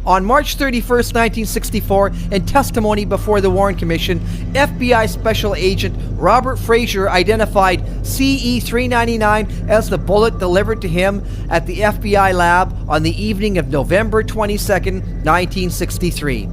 On March 31, 1964, in testimony before the Warren Commission, FBI Special Agent Robert Frazier identified CE399 as the bullet delivered to him at the FBI lab on the evening of November 22, 1963.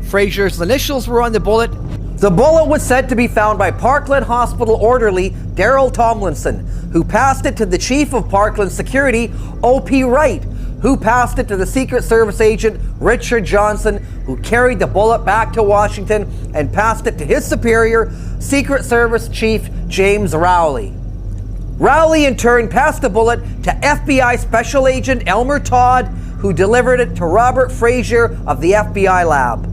Frazier's initials were on the bullet. The bullet was said to be found by Parkland Hospital orderly Daryl Tomlinson, who passed it to the Chief of Parkland Security, O.P. Wright, who passed it to the Secret Service agent Richard Johnson, who carried the bullet back to Washington and passed it to his superior, Secret Service Chief James Rowley. Rowley in turn passed the bullet to FBI Special Agent Elmer Todd, who delivered it to Robert Frazier of the FBI lab.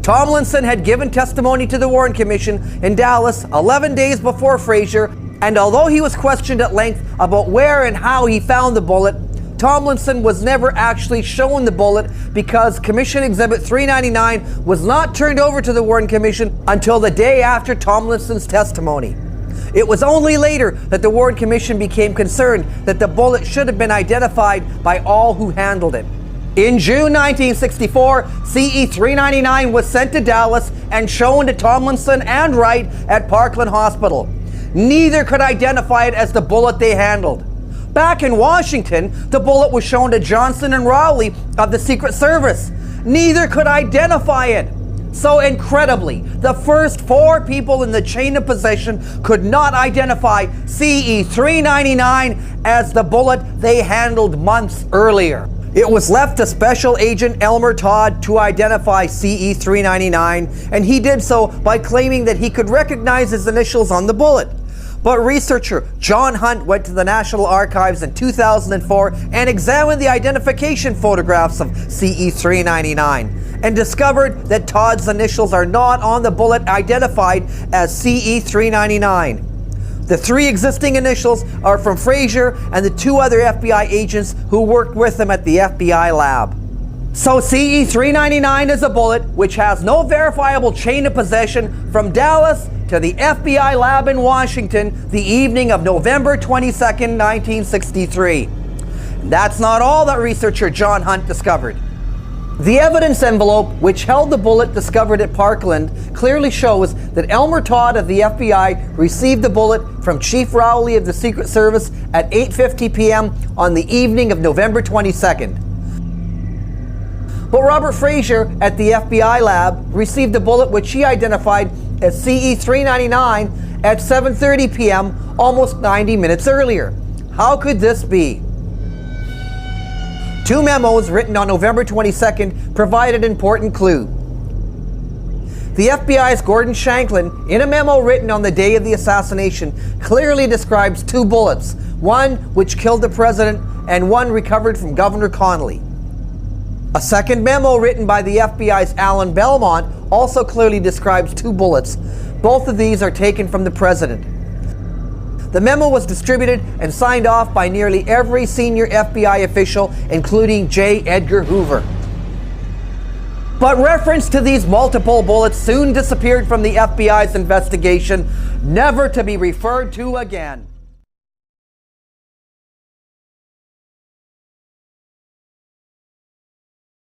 Tomlinson had given testimony to the Warren Commission in Dallas 11 days before Frazier, and although he was questioned at length about where and how he found the bullet, Tomlinson was never actually shown the bullet because Commission Exhibit 399 was not turned over to the Warren Commission until the day after Tomlinson's testimony. It was only later that the Warren Commission became concerned that the bullet should have been identified by all who handled it. In June 1964, CE399 was sent to Dallas and shown to Tomlinson and Wright at Parkland Hospital. Neither could identify it as the bullet they handled. Back in Washington, the bullet was shown to Johnson and Rowley of the Secret Service. Neither could identify it. So incredibly, the first 4 people in the chain of possession could not identify CE399 as the bullet they handled months earlier. It was left to Special Agent Elmer Todd to identify CE399, and he did so by claiming that he could recognize his initials on the bullet. But researcher John Hunt went to the National Archives in 2004 and examined the identification photographs of CE399 and discovered that Todd's initials are not on the bullet identified as CE399. The 3 existing initials are from Frazier and the 2 other FBI agents who worked with him at the FBI lab. So CE399 is a bullet which has no verifiable chain of possession from Dallas to the FBI lab in Washington the evening of November 22, 1963. And that's not all that researcher John Hunt discovered. The evidence envelope, which held the bullet discovered at Parkland, clearly shows that Elmer Todd of the FBI received the bullet from Chief Rowley of the Secret Service at 8:50 p.m. on the evening of November 22nd. But Robert Frazier at the FBI lab received the bullet which he identified as CE399 at 7:30 p.m. almost 90 minutes earlier. How could this be? 2 memos written on November 22nd provide an important clue. The FBI's Gordon Shanklin, in a memo written on the day of the assassination, clearly describes 2 bullets, one which killed the president and one recovered from Governor Connolly. A second memo written by the FBI's Alan Belmont also clearly describes 2 bullets. Both of these are taken from the president. The memo was distributed and signed off by nearly every senior FBI official, including J. Edgar Hoover. But reference to these multiple bullets soon disappeared from the FBI's investigation, never to be referred to again.